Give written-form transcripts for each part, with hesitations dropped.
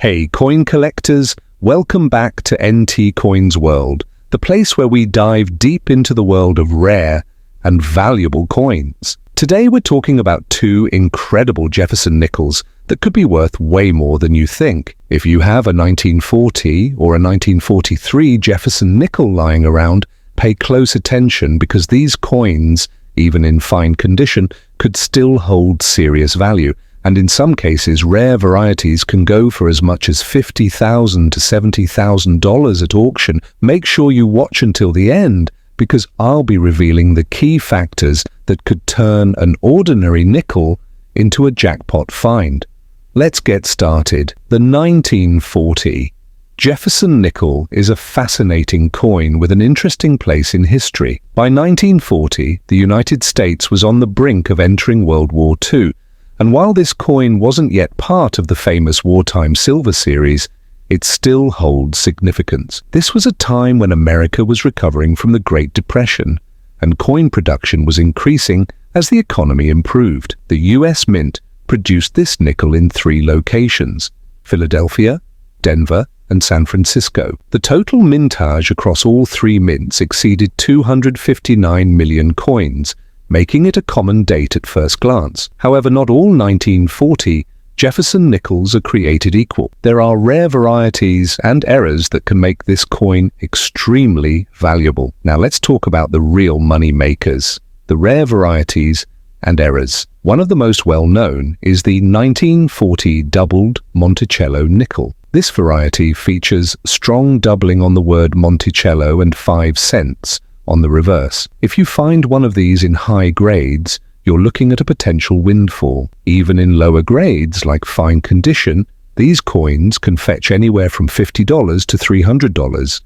Hey coin collectors, welcome back to NT Coins World, the place where we dive deep into the world of rare and valuable coins. Today we're talking about two incredible Jefferson Nickels that could be worth way more than you think. If you have a 1940 or a 1943 Jefferson Nickel lying around, pay close attention because these coins, even in fine condition, could still hold serious value. And in some cases, rare varieties can go for as much as $50,000 to $70,000 at auction. Make sure you watch until the end, because I'll be revealing the key factors that could turn an ordinary nickel into a jackpot find. Let's get started. The 1940 Jefferson Nickel is a fascinating coin with an interesting place in history. By 1940, the United States was on the brink of entering World War II. And while this coin wasn't yet part of the famous Wartime Silver series, it still holds significance. This was a time when America was recovering from the Great Depression, and coin production was increasing as the economy improved. The U.S. Mint produced this nickel in 3 locations: Philadelphia, Denver, and San Francisco. The total mintage across all 3 mints exceeded 259 million coins, making it a common date at first glance. However, not all 1940 Jefferson Nickels are created equal. There are rare varieties and errors that can make this coin extremely valuable. Now let's talk about the real money makers, the rare varieties and errors. One of the most well-known is the 1940 doubled Monticello nickel. This variety features strong doubling on the word Monticello and 5 cents on the reverse. If you find one of these in high grades, you're looking at a potential windfall. Even in lower grades, like fine condition, these coins can fetch anywhere from $50 to $300.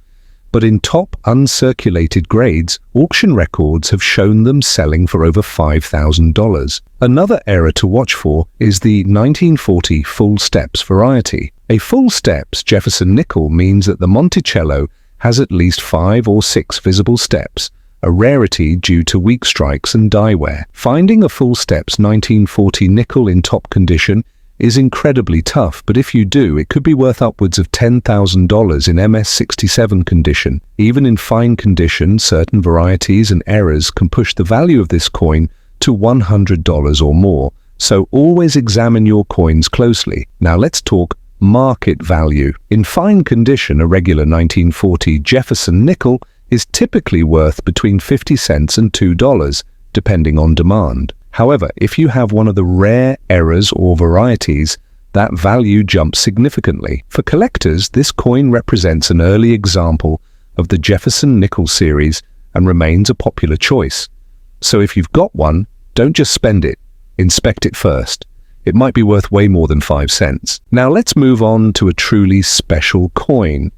But in top uncirculated grades, auction records have shown them selling for over $5,000. Another error to watch for is the 1940 full steps variety. A full steps Jefferson Nickel means that the Monticello has at least 5 or 6 visible steps, a rarity due to weak strikes and die wear. Finding a full steps 1940 nickel in top condition is incredibly tough, but if you do, it could be worth upwards of $10,000 in MS67 condition. Even in fine condition, certain varieties and errors can push the value of this coin to $100 or more, so always examine your coins closely. Now let's talk market value. In fine condition, a regular 1940 Jefferson Nickel is typically worth between 50 cents and $2, depending on demand. However, if you have one of the rare errors or varieties, that value jumps significantly. For collectors, this coin represents an early example of the Jefferson Nickel series and remains a popular choice. So if you've got one, don't just spend it. Inspect it first. It might be worth way more than 5 cents. Now let's move on to a truly special coin,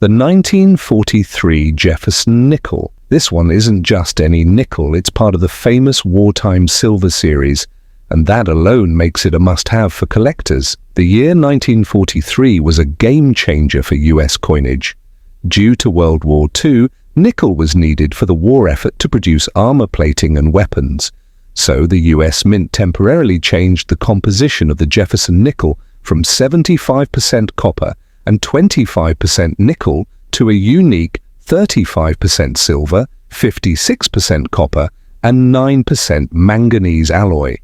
the 1943 Jefferson Nickel. This one isn't just any nickel, it's part of the famous Wartime Silver series, and that alone makes it a must-have for collectors. The year 1943 was a game-changer for US coinage. Due to World War II, nickel was needed for the war effort to produce armor plating and weapons. So the US Mint temporarily changed the composition of the Jefferson Nickel from 75% copper and 25% nickel to a unique 35% silver, 56% copper, and 9% manganese alloy.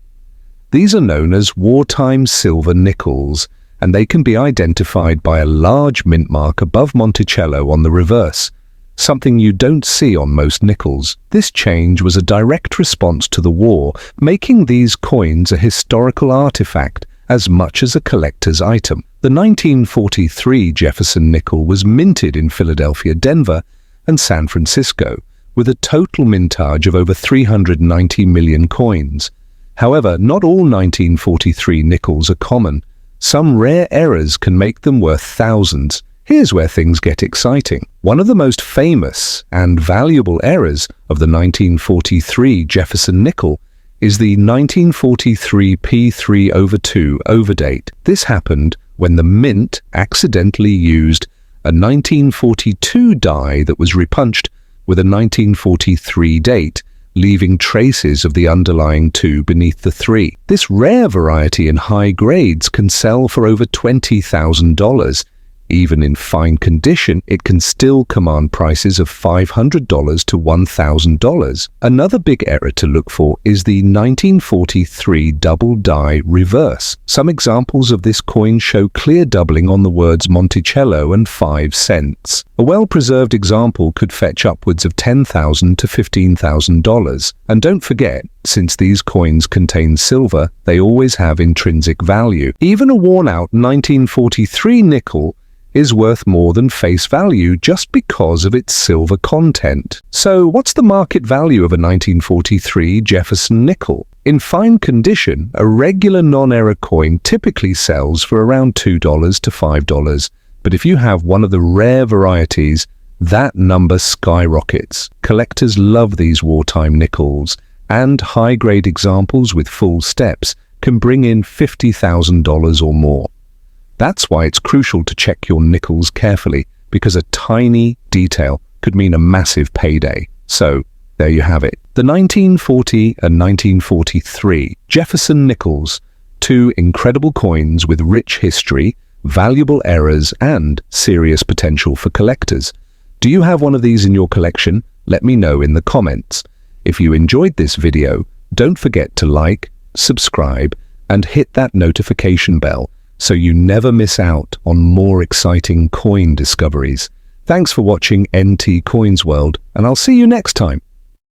These are known as wartime silver nickels, and they can be identified by a large mint mark above Monticello on the reverse, something you don't see on most nickels. This change was a direct response to the war, making these coins a historical artifact as much as a collector's item. The 1943 Jefferson Nickel was minted in Philadelphia, Denver, and San Francisco, with a total mintage of over 390 million coins. However, not all 1943 nickels are common. Some rare errors can make them worth thousands. Here's where things get exciting. One of the most famous and valuable errors of the 1943 Jefferson Nickel is the 1943 P3/2 overdate. This happened when the mint accidentally used a 1942 die that was repunched with a 1943 date, leaving traces of the underlying 2 beneath the 3. This rare variety in high grades can sell for over $20,000. Even in fine condition, it can still command prices of $500 to $1,000. Another big error to look for is the 1943 double die reverse. Some examples of this coin show clear doubling on the words Monticello and 5 cents. A well-preserved example could fetch upwards of $10,000 to $15,000. And don't forget, since these coins contain silver, they always have intrinsic value. Even a worn-out 1943 nickel is worth more than face value just because of its silver content. So what's the market value of a 1943 Jefferson nickel? In fine condition, a regular non-error coin typically sells for around $2 to $5, but if you have one of the rare varieties, that number skyrockets. Collectors love these wartime nickels, and high-grade examples with full steps can bring in $50,000 or more. That's why it's crucial to check your nickels carefully, because a tiny detail could mean a massive payday. So, there you have it. The 1940 and 1943 Jefferson Nickels, 2 incredible coins with rich history, valuable errors, and serious potential for collectors. Do you have one of these in your collection? Let me know in the comments. If you enjoyed this video, don't forget to like, subscribe, and hit that notification bell so you never miss out on more exciting coin discoveries. Thanks for watching NT Coins World, and I'll see you next time.